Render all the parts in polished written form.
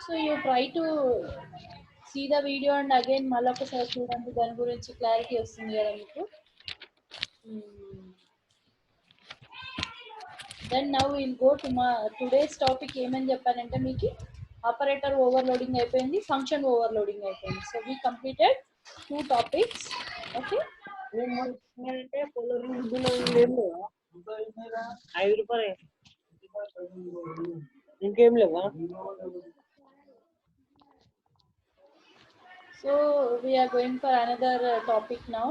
So you try to see the video and again మళ్ళీ ఒకసారి చూడండి, దాని గురించి క్లారిటీ వస్తుంది కదా మీకు. Then now we'll go to today's topic ఏమని చెప్పానంటే మీకు ఆపరేటర్ ఓవర్లోడింగ్ అయిపోయింది, ఫంక్షన్ ఓవర్లోడింగ్ అయిపోయింది. So we completed 2 topics. Okay, ₹5 ఇంకేం లేవా? so we are going for another topic now.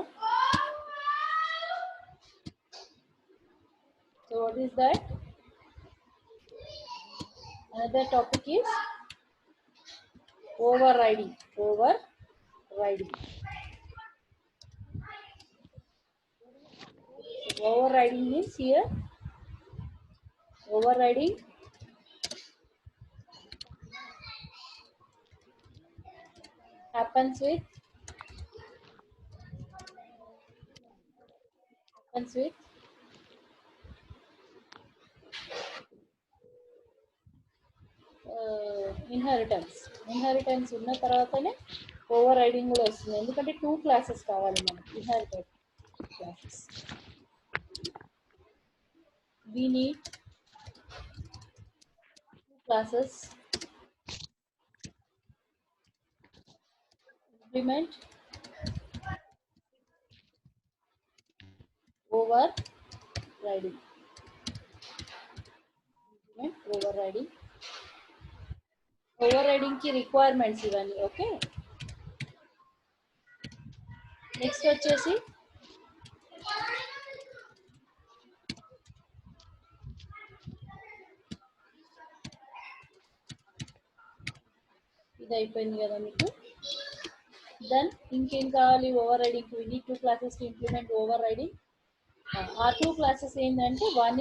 So what is that? Another topic is overriding. Overriding means here overriding happens with inheritance ఉన్న తర్వాతనే over riding కూడా వస్తుంది. ఎందుకంటే 2 classes కావాలి మనకి inherited classes. We need 2 classes implement overriding. Overriding की requirements ఇవన్నీ. Okay, next వచ్చేసి ఇది అయిపోయింది కదా మీకు. దెన్ ఇంకేం కావాలి overriding? We need 2 classes to implement overriding. ఆ 2 classes ఏంటంటే one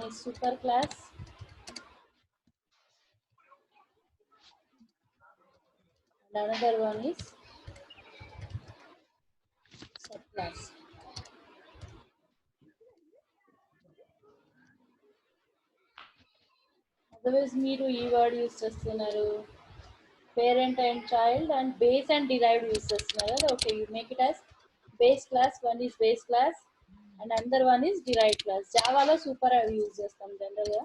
is super class and another one is subclass. Otherwise మీరు ఈ వర్డ్ యూజ్ చేస్తున్నారు, parent and child and base and derived use చేస్తున్నారు కదా. Okay, you make it as base class. One is base class and other one is derived class. జావాలో super use చేస్తాం జనరల్గా.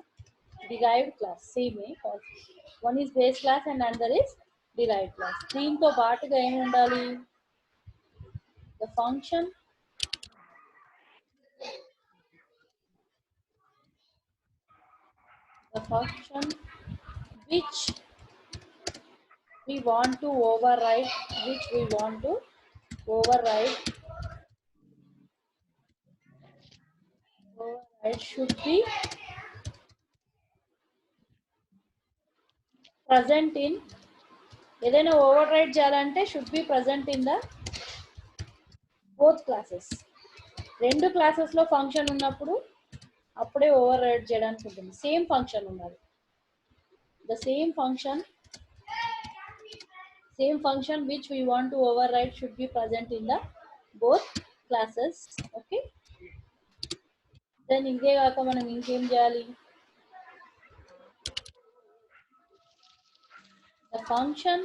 Derived class సేమే, one is base class and other is derived class. దీంతో పాటుగా ఏమి ఉండాలి? The function which we want to override should be present in, ఏదైనా override చేయాలంటే should be present in the both classes. 2 క్లాసెస్లో ఫంక్షన్ ఉన్నప్పుడు అప్పుడే ఓవర్రైడ్ చేయడానికి ఉంటుంది. సేమ్ ఫంక్షన్ ఉండాలి. the same function which we want to override should be present in the both classes. okay, then ఇంకే కాక మనం ఇంకేం చేయాలి? the function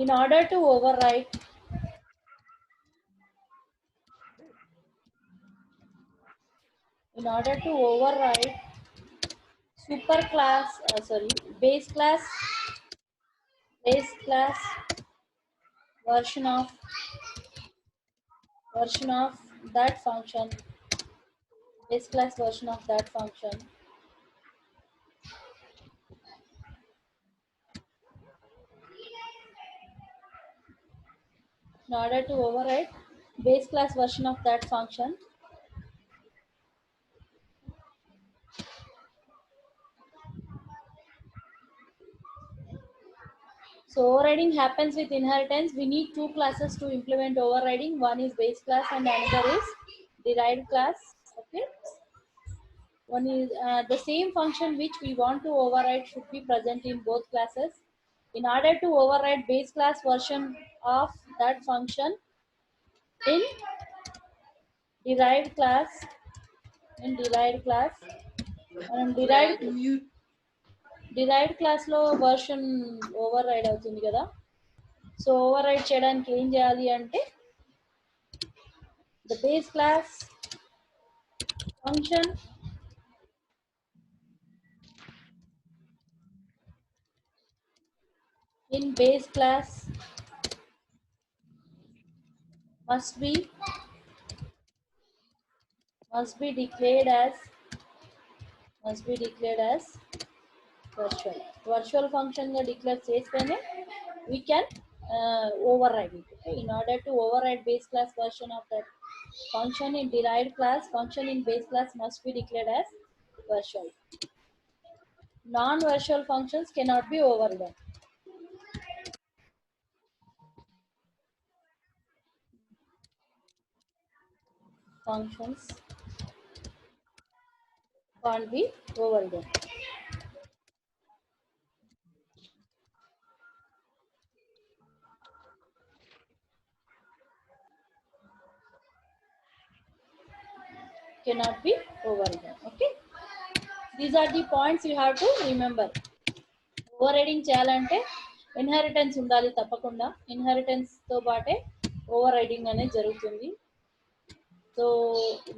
in order to override super class base class version of that function, base class version of that function, in order to override base class version of that function, so overriding happens with inheritance. We need 2 classes to implement overriding. One is base class and another is derived class. okay, one is the same function which we want to override should be present in both classes. In order to override base class version of that function in derived class, in derived class. మనం derived class లో version over ride అవుతుంది కదా. So over ride చేయడానికి ఏం చేయాలి అంటే the base class function in base class must be declared as virtual function గా declare చేస్తేనే we can override it. Okay? In order to override base class version of that function in derived class, function in base class must be declared as virtual. Non-virtual functions cannot be overridden. Functions can't be overridden. Cannot be overridden. Okay, these are the points you have to remember. Overriding చేయాలంటే inheritance ఉండాలి తప్పకుండా. Inheritance తో పాటే over riding అనేది జరుగుతుంది. So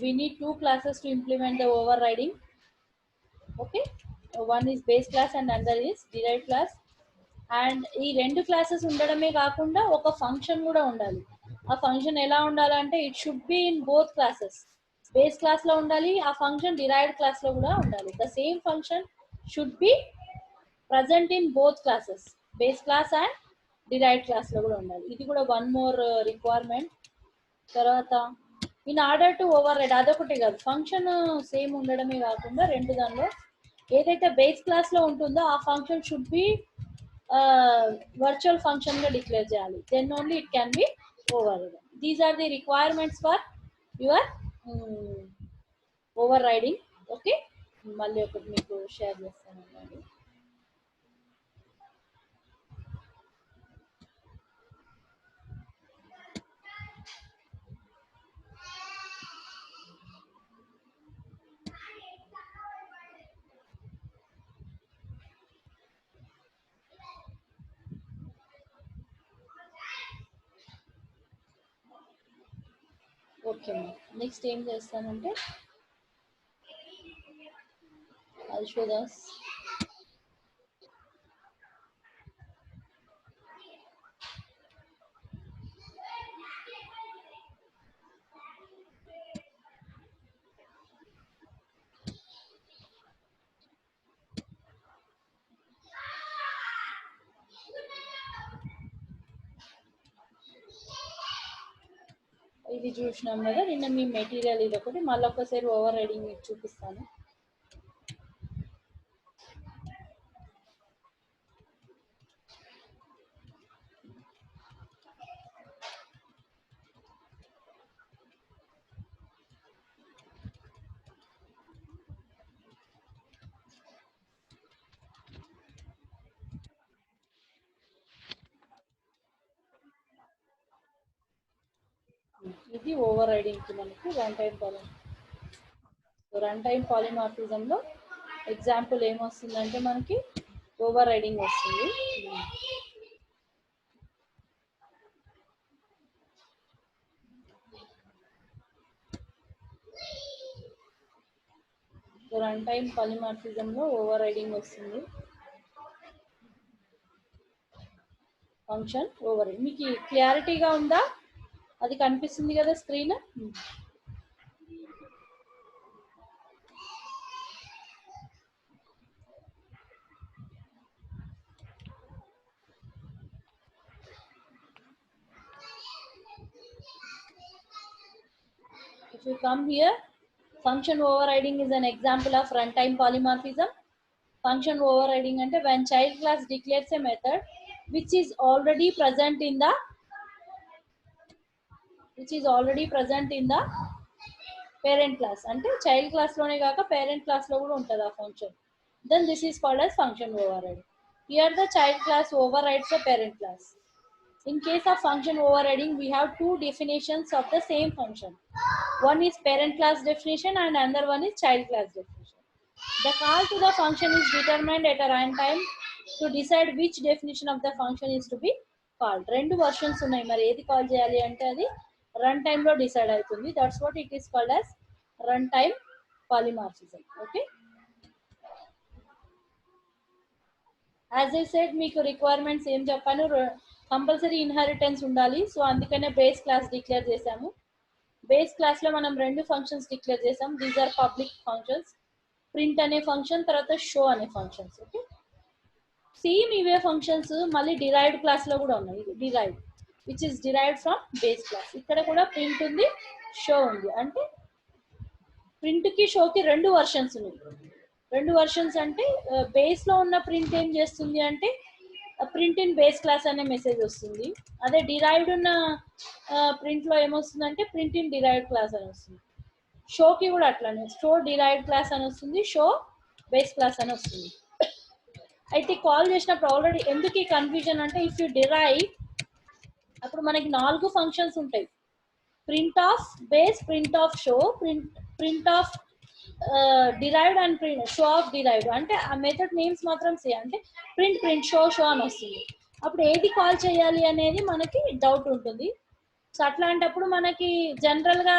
we need two classes to implement the overriding. Okay, one is base class and another is derived class. And ఈ రెండు classes ఉండడమే కాకుండా ఒక ఫంక్షన్ కూడా ఉండాలి. ఆ ఫంక్షన్ ఎలా ఉండాలంటే it should be in both classes. Base class లో ఉండాలి, ఆ ఫంక్షన్ డిరైవ్డ్ క్లాస్ లో కూడా ఉండాలి. The same function should be present in both classes, base class and derived class లో కూడా ఉండాలి. ఇది కూడా వన్ మోర్ రిక్వైర్మెంట్. తర్వాత in order to override అదొకటే కాదు, ఫంక్షన్ సేమ్ ఉండడమే కాకుండా రెండు దానిలో ఏదైతే బేస్ క్లాస్ లో ఉంటుందో ఆ function should be virtual function గా డిక్లేర్ చేయాలి. Then only it can be over. These are the requirements for your overriding. Okay, మళ్ళీ ఒకటి మీకు షేర్ చేస్తాను. ఓకే, నెక్స్ట్ ఏం చేస్తానంటే I'll show this. ఇది చూసినాం కదా నిన్న మీ మెటీరియల్, ఇది ఒకటి మళ్ళీ ఒకసారి ఓవర్ రైడింగ్ మీకు చూపిస్తాను. ఇది ఓవర్ రైడింగ్ కి మనకి రన్ టైం పాలిమార్ఫిజంలో ఎగ్జాంపుల్ ఏమొస్తుందంటే మనకి ఓవర్ రైడింగ్ వస్తుంది. రన్ టైం పాలిమార్ఫిజంలో ఓవర్ రైడింగ్ వస్తుంది. ఫంక్షన్ ఓవర్ మీకు క్లారిటీగా ఉందా? అది కనిపిస్తుంది కదా screen. If you come here, function overriding is an example of runtime polymorphism. Function overriding ante when child class declares a method which is already present in the parent class. అంటే child class లోనే కాక parent class లో కూడా ఉంటుంది ఆ function. Then this is called as function override. Here the child class overrides the parent class. In case of function overriding, we have two definitions of the same function. One is parent class definition and another one is child class definition. The call to the function is determined at a runtime to decide which definition of the function is to be called. రెండు versions ఉన్నాయి, మరి ఏది call చేయాలి అంటే అది run time లో decide అవుతుంది. That's what it is called as run time polymorphism. Okay, as I said మీకు రిక్వైర్మెంట్స్ ఏం చెప్పాను, కంపల్సరీ ఇన్హెరిటెన్స్ ఉండాలి. సో అందుకనే బేస్ క్లాస్ డిక్లేర్ చేశాము. బేస్ క్లాస్ లో మనం రెండు ఫంక్షన్స్ డిక్లేర్ చేసాం. These are public functions, print అనే ఫంక్షన్, తర్వాత షో అనే ఫంక్షన్స్. ఓకే, సేమ్ ఇవే ఫంక్షన్స్ మళ్ళీ డిరైవ్డ్ క్లాస్ లో కూడా ఉన్నాయి. ఇది derived which is derived from base class. ఇక్కడ కూడా ప్రింట్ ఉంది, షో ఉంది. అంటే ప్రింట్ కి షోకి రెండు వర్షన్స్ ఉన్నాయి. రెండు వర్షన్స్ అంటే బేస్ లో ఉన్న ప్రింట్ ఏం చేస్తుంది అంటే ప్రింట్ ఇన్ బేస్ క్లాస్ అనే మెసేజ్ వస్తుంది. అదే డిరైవ్డ్ ఉన్న ప్రింట్ లో ఏమొస్తుందంటే ప్రింట్ ఇన్ డిరైవ్డ్ క్లాస్ అని వస్తుంది. షోకి కూడా అట్లానే షో డిరైవ్డ్ క్లాస్ అని వస్తుంది, షో బేస్ క్లాస్ అని వస్తుంది. అయితే కాల్ చేసినప్పుడు ఆల్రెడీ ఎందుకు ఈ కన్ఫ్యూజన్ అంటే ఇఫ్ యూ డిరైవ్ అప్పుడు మనకి 4 ఫంక్షన్స్ ఉంటాయి. Print of base, print of show, print of derived and show off derived. అంటే ఆ మెథడ్ నేమ్స్ మాత్రం సేమ్, అంటే ప్రింట్ షో అని వస్తుంది. అప్పుడు ఏది కాల్ చేయాలి అనేది మనకి డౌట్ ఉంటుంది. సో అట్లాంటప్పుడు మనకి జనరల్ గా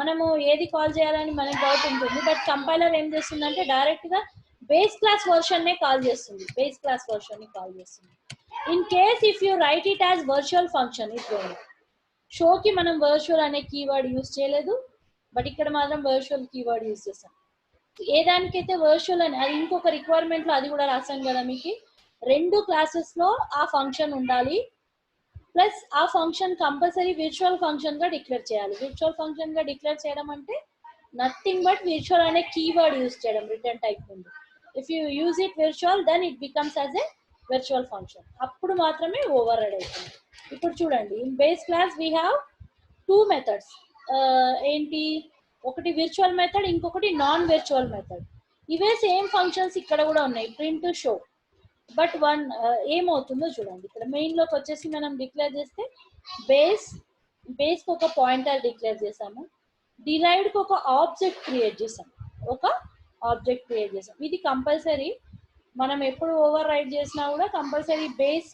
మనము ఏది కాల్ చేయాలని మనకి డౌట్ ఉంటుంది. బట్ కంపైలర్ ఏం చేస్తుందంటే డైరెక్ట్ గా బేస్ క్లాస్ వర్షన్ నే కాల్ చేస్తుంది, బేస్ క్లాస్ వర్షన్ ని కాల్ చేస్తుంది. In case if you right it as virtual function, ఇప్పుడు షోకి మనం వర్చువల్ అనే కీవర్డ్ యూజ్ చేయలేదు, బట్ ఇక్కడ మాత్రం వర్చువల్ కీవర్డ్ యూజ్ చేస్తాం. ఏ దానికైతే వర్చువల్ అని అది ఇంకొక రిక్వైర్మెంట్ లో అది కూడా రాసాను కదా మీకు, రెండు క్లాసెస్ లో ఆ ఫంక్షన్ ఉండాలి, ప్లస్ ఆ ఫంక్షన్ కంపల్సరీ విర్చువల్ ఫంక్షన్ గా డిక్లేర్ చేయాలి. విర్చువల్ ఫంక్షన్ గా డిక్లేర్ చేయడం అంటే నథింగ్ బట్ విర్చువల్ అనే కీవర్డ్ యూజ్ చేయడం రిటర్న్ టైప్ ముందు. If you use it virtual then it becomes as a virtual function, అప్పుడు మాత్రమే ఓవర్ రైడ్ అవుతుంది. ఇప్పుడు చూడండి, in base class we have two methods. ఏంటి, ఒకటి విర్చువల్ మెథడ్, ఇంకొకటి నాన్ విర్చువల్ మెథడ్. ఇవే సేమ్ ఫంక్షన్స్ ఇక్కడ కూడా ఉన్నాయి, ప్రింట్ షో. బట్ వన్ ఏమవుతుందో చూడండి, ఇక్కడ మెయిన్ లోకి వచ్చేసి మనం డిక్లేర్ చేస్తే బేస్ కి ఒక పాయింటర్ డిక్లేర్ చేసాము, డిరైవ్డ్ కి ఒక ఆబ్జెక్ట్ క్రియేట్ చేసాం, ఇది కంపల్సరీ. మనం ఎప్పుడు ఓవర్ రైడ్ చేసినా కూడా కంపల్సరీ బేస్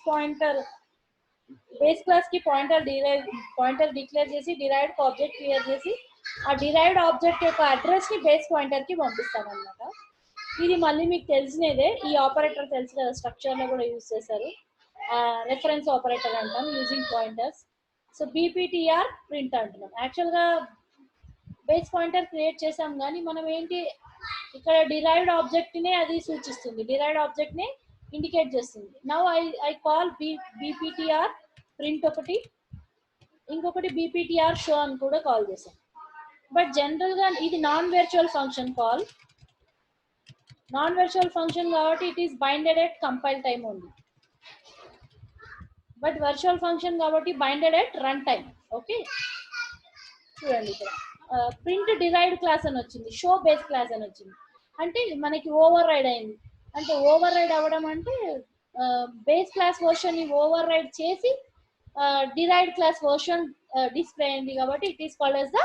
క్లాస్ కి పాయింటర్ డిక్లేర్ చేసి డిరైవ్డ్ ఆబ్జెక్ట్ క్రియేట్ చేసి ఆ డిరైవ్డ్ ఆబ్జెక్ట్ యొక్క అడ్రస్ ని బేస్ పాయింటర్ కి పంపిస్తాం అనమాట. ఇది మళ్ళీ మీకు తెలిసినదే, ఈ ఆపరేటర్ తెలుసు కదా, స్ట్రక్చర్ లో కూడా యూజ్ చేశారు, రెఫరెన్స్ ఆపరేటర్ అంటాం యూజింగ్ పాయింటర్స్. సో బీపీటీఆర్ ప్రింట్ అంటున్నాం. యాక్చువల్ గా బేస్ పాయింటర్ క్రియేట్ చేసాం కానీ మనం ఏంటి ఇక్కడ డిరైవ్డ్ ఆబ్జెక్ట్ నే అది సూచిస్తుంది, డిరైవ్డ్ ఆబ్జెక్ట్ నే ఇండికేట్ చేస్తుంది. నౌ ఐ కాల్ బీపీటీఆర్ ప్రింట్ ఒకటి, ఇంకొకటి బీపీటీఆర్ షో అని కూడా కాల్ చేసాం. బట్ జనరల్ గా ఇది non virtual function call, non virtual function కాబట్టి it is binded at compile time only. But virtual function కాబట్టి binded at run time. Okay, చూడండి ఇక్కడ ప్రింట్ డిరైవ్డ్ క్లాస్ అని వచ్చింది, షో బేస్ క్లాస్ అని వచ్చింది, అంటే మనకి ఓవర్ రైడ్ అయింది. అంటే ఓవర్ రైడ్ అవ్వడం అంటే బేస్ క్లాస్ వర్షన్ ని ఓవర్ రైడ్ చేసి డిరైవ్డ్ క్లాస్ వర్షన్ డిస్ప్లే అయింది కాబట్టి it is called as the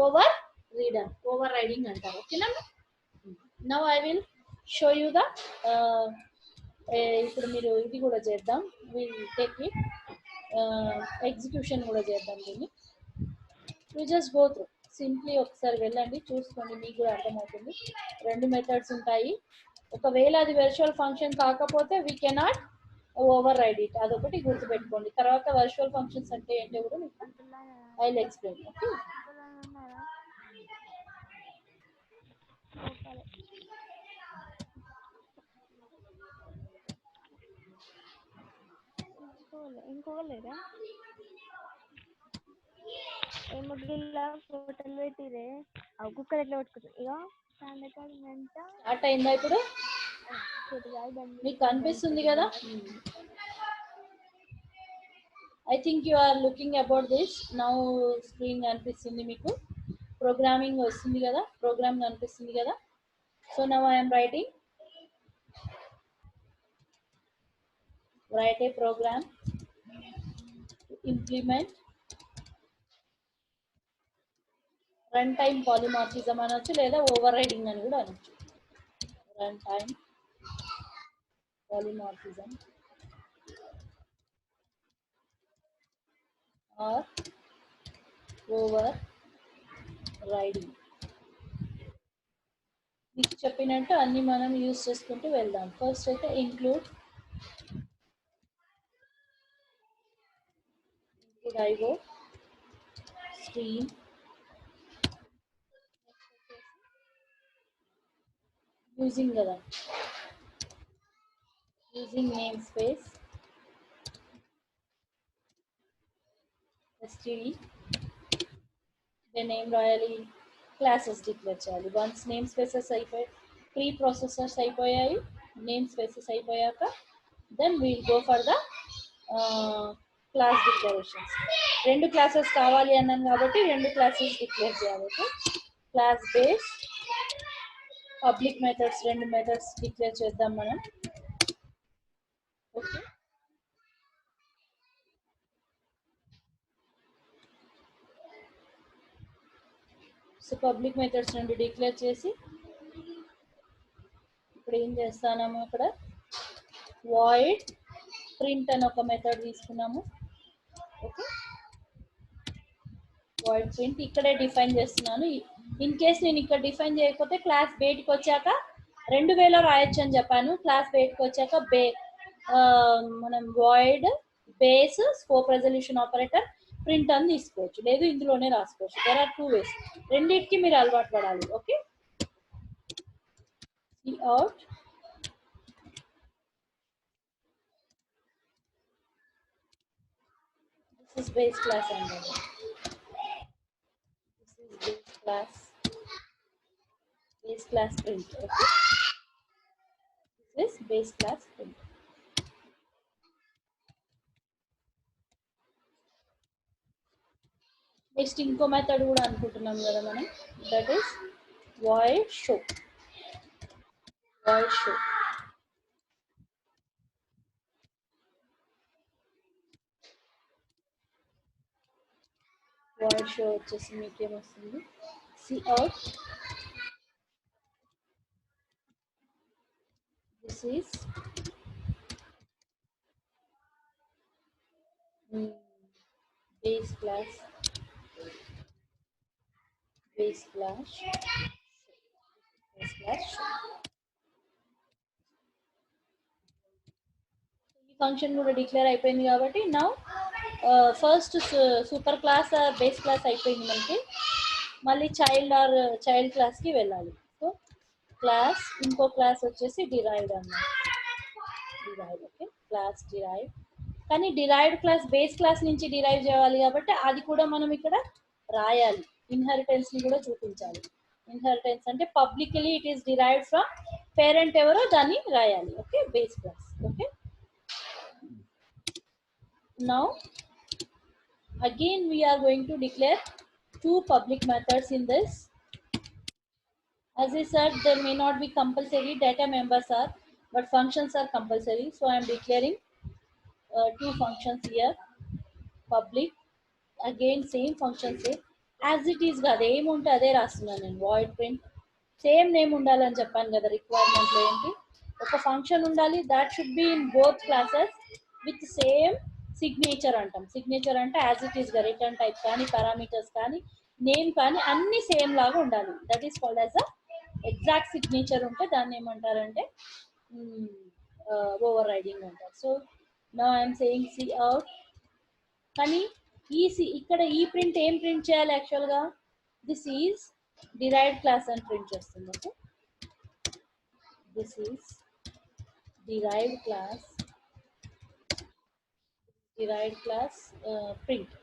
over riding అంటారు. ఓకేనా, now I will show you the ఇప్పుడు మీరు ఇది కూడా చేద్దాం, విల్ టేక్ ఇట్ ఎగ్జిక్యూషన్ కూడా చేద్దాం. దీన్ని you just go through simply ఒకసారి వెళ్ళండి, చూసుకోండి, మీకు కూడా అర్థమవుతుంది. రెండు మెథడ్స్ ఉంటాయి. ఒకవేళ అది వర్చువల్ ఫంక్షన్ కాకపోతే we cannot override it, అదొకటి గుర్తుపెట్టుకోండి. తర్వాత వర్చువల్ ఫంక్షన్స్ అంటే ఏంటో కూడా మీకు ఐ విల్ ఎక్స్ప్లెయిన్. ఓకే, ఇంకోలేదా ఏ ముగ్గుల ఫోటోలు పెట్టిరే ఆ కుక్కర్ ఎట్లా పట్టుకుంటారు ఇక స్టాండ్ స్టార్ట్ అయిందా ఇప్పుడు? మీకు కనిపిస్తుంది కదా? I think you are looking about this now. Screen కనిపిస్తుంది మీకు, ప్రోగ్రామింగ్ వస్తుంది కదా, ప్రోగ్రామ్ కనిపిస్తుంది కదా. So now I'm writing, write a program implement run time polymorphism అనొచ్చు లేదా ఓవర్ రైడింగ్ అని కూడా అనొచ్చు. Run time polymorphism or overriding. మీకు చెప్పినట్టు అన్ని మనం యూజ్ చేసుకుంటూ వెళ్దాం. ఫస్ట్ అయితే ఇంక్లూడ్ ఐఓ స్ట్రీమ్ యూజింగ్ కదా, using namespace std name రాయాలి, క్లాసెస్ డిక్లేర్ చేయాలి. వన్స్ నేమ్ స్పేసెస్ అయిపోయి ప్రీ ప్రాసెసర్స్ అయిపోయాయి, నేమ్ స్పేసెస్ అయిపోయాక then we'll go for the class declarations. రెండు క్లాసెస్ కావాలి అన్నాను కాబట్టి రెండు క్లాసెస్ డిక్లేర్ చేయాలి. క్లాస్ బేస్ పబ్లిక్ మెథడ్స్, రెండు మెథడ్స్ డిక్లేర్ చేద్దాం మనం. ఓకే, సో పబ్లిక్ మెథడ్స్ రెండు డిక్లేర్ చేసి ఇప్పుడు ఏం చేస్తాము, అక్కడ వాయిడ్ ప్రింట్ అని ఒక మెథడ్ తీసుకున్నాము. ఓకే, వాయిడ్ ప్రింట్ ఇక్కడే డిఫైన్ చేస్తున్నాను. ఇన్ కేస్ నేను ఇక్కడ డిఫైన్ చేయకపోతే క్లాస్ బయటకు వచ్చాక 2000 రాయొచ్చు అని చెప్పాను. క్లాస్ బయటకు వచ్చాక మనం void base scope resolution operator print అని తీసుకోవచ్చు, లేదు ఇందులోనే రాసుకోవచ్చు. దెర్ ఆర్ 2 వేస్, రెండింటికి మీరు అలవాటు పడాలి. Okay, out this is base class అండి. This is base class print. Okay, this is base class print. Next ఇంకో మెథడ్ కూడా అనుకుంటున్నాం కదా మనం, that is void show. Void show void show వచ్చేసి మీకు ఏమొస్తుంది, cout this is base class base class show. ఈ ఫంక్షన్ కూడా డిక్లేర్ అయిపోయింది కాబట్టి now first super class base class అయిపోయింది మనకి. మళ్ళీ చైల్డ్ క్లాస్కి వెళ్ళాలి. సో క్లాస్ ఇంకో క్లాస్ వచ్చేసి డిరైవ్డ్ అన్నమాట. Derive, okay, class derive. కానీ డిరైవ్డ్ క్లాస్ బేస్ క్లాస్ నుంచి డిరైవ్ చేయాలి కాబట్టి అది కూడా మనం ఇక్కడ రాయాలి. ఇన్హెరిటెన్స్ ని కూడా చూపించాలి. ఇన్హెరిటెన్స్ అంటే publicly it is derived from parent ఎవరో దాన్ని రాయాలి. Okay, base class. Okay, now again we are going to declare 2 public methods in this. As I said, there may not be compulsory data members are, but functions are compulsory. So I am declaring 2 functions here. Public, again same function, same as it is కదా, ఏముంటే అదే రాస్తున్నాను నేను. Void print same name ఉండాలని చెప్పాను కదా రిక్వైర్మెంట్లో. ఏంటి, ఒక ఫంక్షన్ ఉండాలి, that should be in both classes with same signature అంటాం. సిగ్నేచర్ అంటే యాజ్ ఇట్ ఈస్ గా రిటర్న్ టైప్ కానీ పారామీటర్స్ కానీ నేమ్ కానీ అన్ని సేమ్ లాగా ఉండాలి. That is called as a exact signature ఉంటే దాన్ని ఏమంటారంటే ఓవర్ రైడింగ్ అంటారు. So now I'm saying cout. కానీ ఇక్కడ ఈ ప్రింట్ ఏం ప్రింట్ చేయాలి యాక్చువల్గా, దిస్ ఈజ్ డిరైవ్డ్ క్లాస్ అని ప్రింట్ చేస్తుంది. Okay, this is derived class print.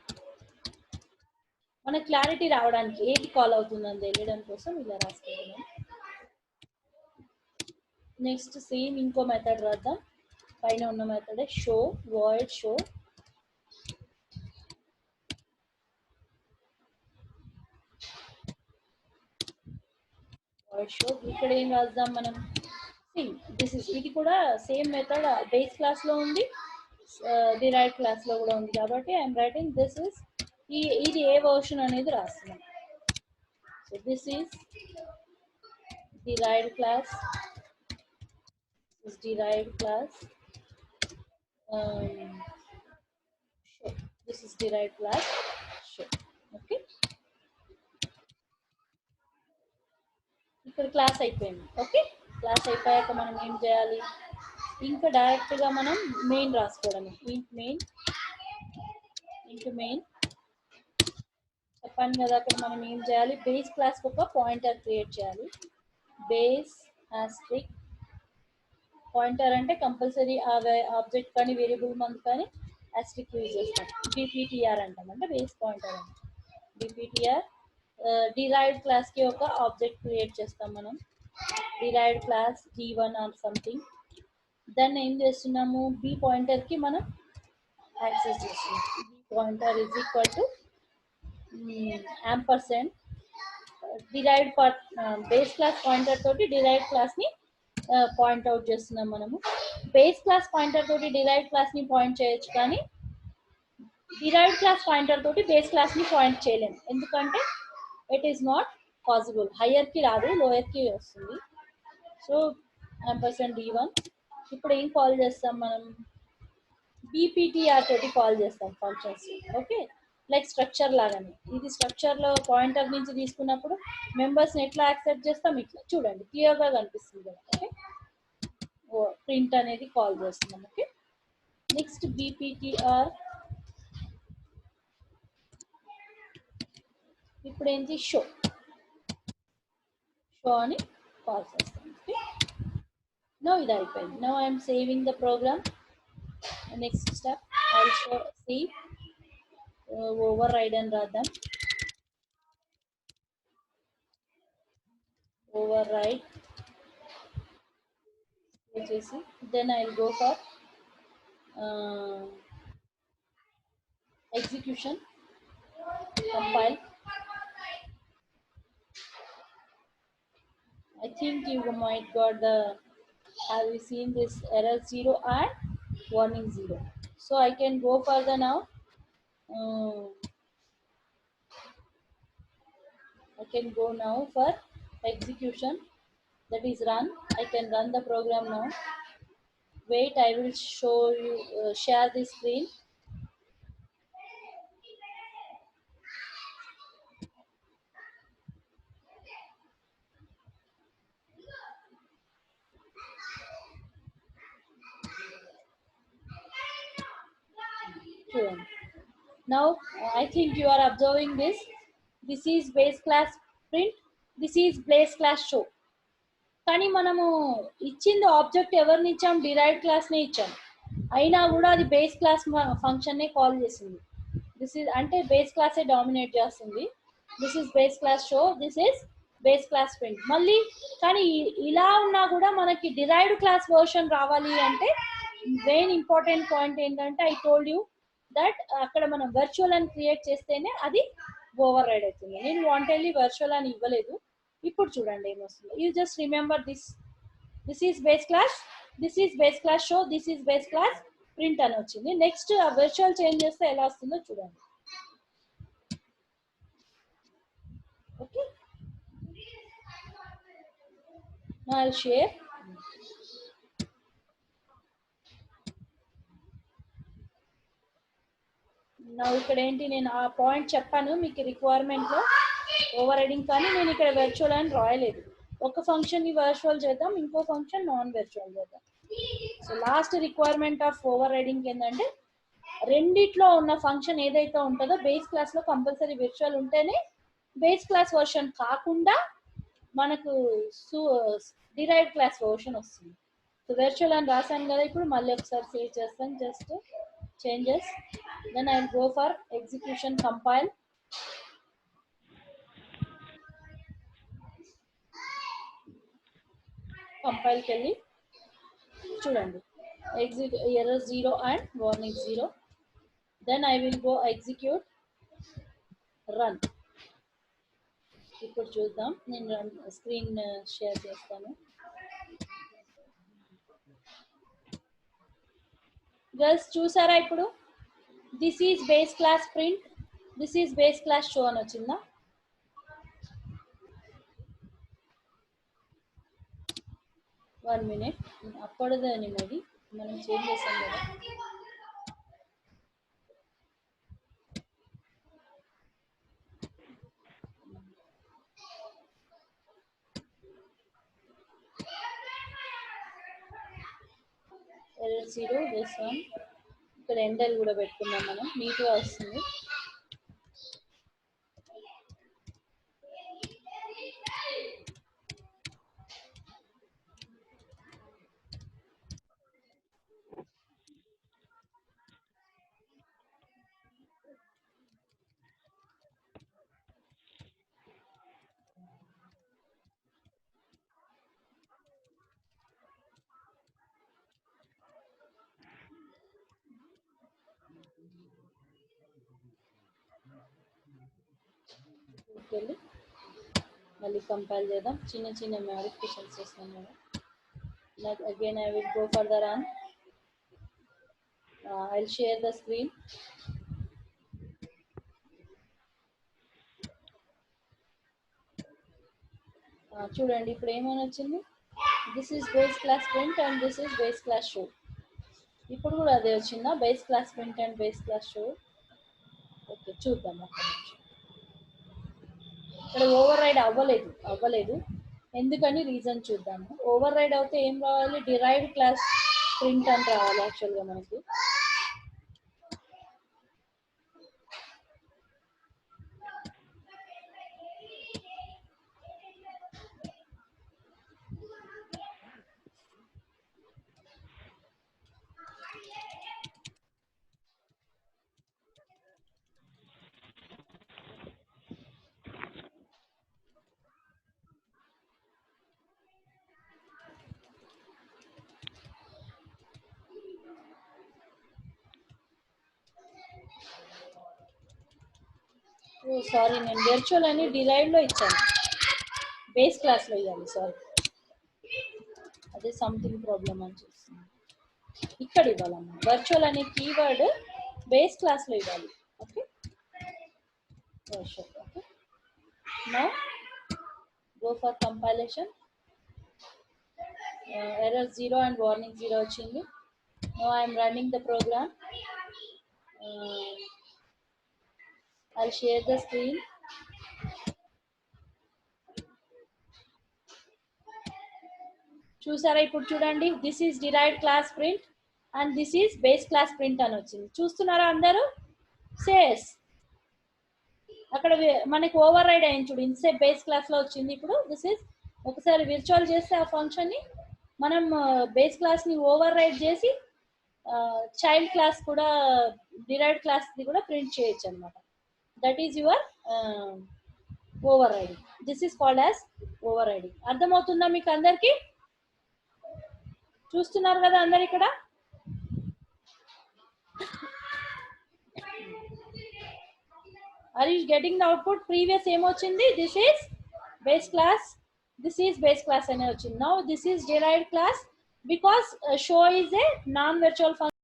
మన క్లారిటీ రావడానికి ఏది కాల్ అవుతుందని తెలియడం కోసం ఇలా రాసుకుంటున్నాం. నెక్స్ట్ సేమ్ ఇంకో మెథడ్ రాద్దాం. పైన ఉన్న మెథడే షో, వాయిడ్ షో. షో ఇక్కడ ఏం రాద్దాం మనం, దిస్ ఇస్, ఇది కూడా సేమ్ మెథడ్ బేస్ క్లాస్ లో ఉంది, డిరైవ్డ్ క్లాస్లో కూడా ఉంది కాబట్టి ఐఎమ్ రైటింగ్ దిస్ ఇస్ ఇది ఏ వర్షన్ అనేది రాస్తున్నాం. So this is derived class, is derived class, show. This is derived class show. Okay, ఇక్కడ క్లాస్ అయిపోయింది. ఓకే, క్లాస్ అయిపోయాక మనం ఏం చేయాలి, ఇంకా డైరెక్ట్గా మనం మెయిన్ రాసుకోవడమే. మెయిన్ ఇంటూ మెయిన్ చెప్పాను కదా, అక్కడ మనం ఏం చేయాలి, బేస్ క్లాస్కి ఒక పాయింటర్ క్రియేట్ చేయాలి. బేస్ ఆస్ట్రిక్ పాయింటర్ అంటే కంపల్సరీ ఆబ్జెక్ట్ కానీ వేరియబుల్ మంత్ కానీ ఆస్ట్రిక్ యూజ్ చేస్తాం. డిపిటిఆర్ అంటాం, అంటే బేస్ పాయింటర్ అంటే డిపిటిఆర్. డిరైవ్డ్ క్లాస్కి ఒక ఆబ్జెక్ట్ క్రియేట్ చేస్తాం మనం, derived class d1 or something. దాన్ని ఏం చేస్తున్నాము, బి పాయింటర్కి మనం యాక్సెస్ చేస్తున్నాం. B pointer is equal to ampersand derived base class pointer తోటి డిరైవ్డ్ క్లాస్ని పాయింట్ అవుట్ చేస్తున్నాం మనము. బేస్ క్లాస్ పాయింటర్ తోటి డిరైవ్డ్ క్లాస్ని పాయింట్ చేయొచ్చు, కానీ డిరైవ్డ్ క్లాస్ పాయింటర్ తోటి బేస్ క్లాస్ని పాయింట్ చేయలేము, ఎందుకంటే ఇట్ ఈస్ నాట్ పాసిబుల్. హయ్యర్కి రాదు, లోయర్కి వస్తుంది. So ampersand d1. ఇప్పుడు ఏం కాల్ చేస్తాం మనం, బీపీటీఆర్ తోటి కాల్ చేస్తాం ఫంక్షన్స్. ఓకే, లైక్ స్ట్రక్చర్ లాగానే. ఇది స్ట్రక్చర్లో పాయింటర్ నుంచి తీసుకున్నప్పుడు మెంబర్స్ని ఎట్లా యాక్సెప్ట్ చేస్తాం, ఇట్లా చూడండి క్లియర్గా కనిపిస్తుంది కదా. ఓకే, ప్రింట్ అనేది కాల్ చేస్తున్నాం. Okay, next BPTR. ఇప్పుడు ఏంటి, షో అని కాల్ చేస్తాం. ఓకే, నో ఇది అయిపోయింది. No I'm saving the program. Next step also save, override అని రాద్దాం. ఓవర్ రైడ్ వచ్చేసి then I will go for execution, compile. I think you might got the, have you seen this error 0 and warning 0. So I can go further now. I can go now for execution, that is run. I can run the program now. Wait, I will show you, share the screen. Now I think you are observing this. This is base class print, this is base class show. కానీ మనము ఇచ్చింది object ఎవరిని ఇచ్చాం, derived క్లాస్నే ఇచ్చాం, అయినా కూడా అది base class ఫంక్షన్నే call చేసింది. దిస్ ఈజ్ అంటే బేస్ క్లాసే డామినేట్ చేస్తుంది. This is base class show, this is base class print. మళ్ళీ కానీ ఇలా ఉన్నా కూడా మనకి డిరైవ్డ్ క్లాస్ వర్షన్ రావాలి అంటే మెయిన్ ఇంపార్టెంట్ పాయింట్ ఏంటంటే, ఐ టోల్డ్ యూ దట్ అక్కడ మనం వర్చువల్ అని క్రియేట్ చేస్తేనే అది ఓవర్ రైడ్ అవుతుంది. నేను వాంటెడ్లీ వర్చువల్ అని ఇవ్వలేదు. ఇప్పుడు చూడండి ఏమొస్తుంది, you just remember this. This is base class, this is base class show, this is base class print అని వచ్చింది. నెక్స్ట్ ఆ వర్చువల్ చేంజ్ చేస్తే ఎలా వస్తుందో చూడండి. Okay, now I will share. నా ఇక్కడ ఏంటి, నేను ఆ పాయింట్ చెప్పాను మీకు రిక్వైర్మెంట్లో ఓవర్ రైడింగ్, కానీ నేను ఇక్కడ వర్చువల్ అని రాయలేదు. ఒక ఫంక్షన్ని వర్చువల్ చేద్దాం, ఇంకో ఫంక్షన్ నాన్ వర్చువల్ చేద్దాం. So last requirement of over riding ఏంటంటే, రెండిట్లో ఉన్న ఫంక్షన్ ఏదైతే ఉంటుందో బేస్ క్లాస్లో కంపల్సరీ వర్చువల్ ఉంటేనే బేస్ క్లాస్ వర్షన్ కాకుండా మనకు డిరైవ్డ్ క్లాస్ వర్షన్ వస్తుంది. సో వర్చువల్ అని రాశాను కదా, ఇప్పుడు మళ్ళీ ఒకసారి సేవ్ చేస్తాను, just changes. Then I will go for execution, compile. Compile kelli chudandi, exit error 0 and warning 0. Then I will go execute, run. ఇప్పుడు చూద్దాం, నేను స్క్రీన్ షేర్ చేస్తాను. గర్ల్స్ చూసారా ఇప్పుడు this is base class print this is base class show అని వచ్చిందా? One minute అప్పటిదని మరి మనం చేంజ్ చేసాం కదా. ఎల్0 దిస్ వన్ ఇక్కడ ఎండల్ కూడా పెట్టుకుందాం మనం నీట్గా వస్తుంది. వెళ్ళి మళ్ళీ కంపైల్ చేద్దాం. చిన్న చిన్న మాడిఫికేషన్స్ చేస్తాం కదా. Again I will go for the run. I will share the screen. చూడండి ఇప్పుడు ఏమని వచ్చింది, this is base class print and this is base class show. ఇప్పుడు కూడా అదే వచ్చిందా, base class print and base class show. Okay చూద్దాం ఒక్క నిమిషం. ఇక్కడ ఓవర్ రైడ్ అవ్వలేదు ఎందుకని రీజన్ చూద్దాము. ఓవర్ రైడ్ అవుతే ఏం రావాలి, డిరైవ్డ్ క్లాస్ ప్రింట్ అని రావాలి యాక్చువల్గా మనకి. ఓ సారీ, నేను వర్చువల్ అని డిరైవ్డ్లో ఇచ్చాను, బేస్ క్లాస్లో ఇవ్వాలి. సారీ, అదే సంథింగ్ ప్రాబ్లమ్ అని చూస్తున్నాను. ఇక్కడ ఇవ్వాలమ్మా, వర్చువల్ అనే కీవర్డ్ బేస్ క్లాస్లో ఇవ్వాలి. Okay okay. Now go for compilation. Error 0 and warning 0 వచ్చింది. Now I'm running the program. I'll share the screen. చూసారా ఇప్పుడు చూడండి, this is derived class print and this is base class print అని వచ్చింది. చూస్తున్నారా అందరూ? సేస్ అక్కడ మనకి ఓవర్ రైడ్ అయింది చూడు, ఇన్సేప్ బేస్ క్లాస్లో వచ్చింది. ఇప్పుడు దిస్ ఈజ్ ఒకసారి విర్చువల్ చేస్తే ఆ ఫంక్షన్ని మనం బేస్ క్లాస్ని ఓవర్ రైడ్ చేసి చైల్డ్ క్లాస్ కూడా డిరైవ్డ్ క్లాస్ది కూడా ప్రింట్ చేయొచ్చు అనమాట. That is your overriding. This is called as overriding. అర్థమవుతుందా మీకు అందరికి? చూస్తున్నారు కదా అందరు ఇక్కడ? Are you getting the output? Previous ఏమొచ్చింది, this is base class, this is base class అనే వచ్చింది. Now this is derived class because show is a non virtual function.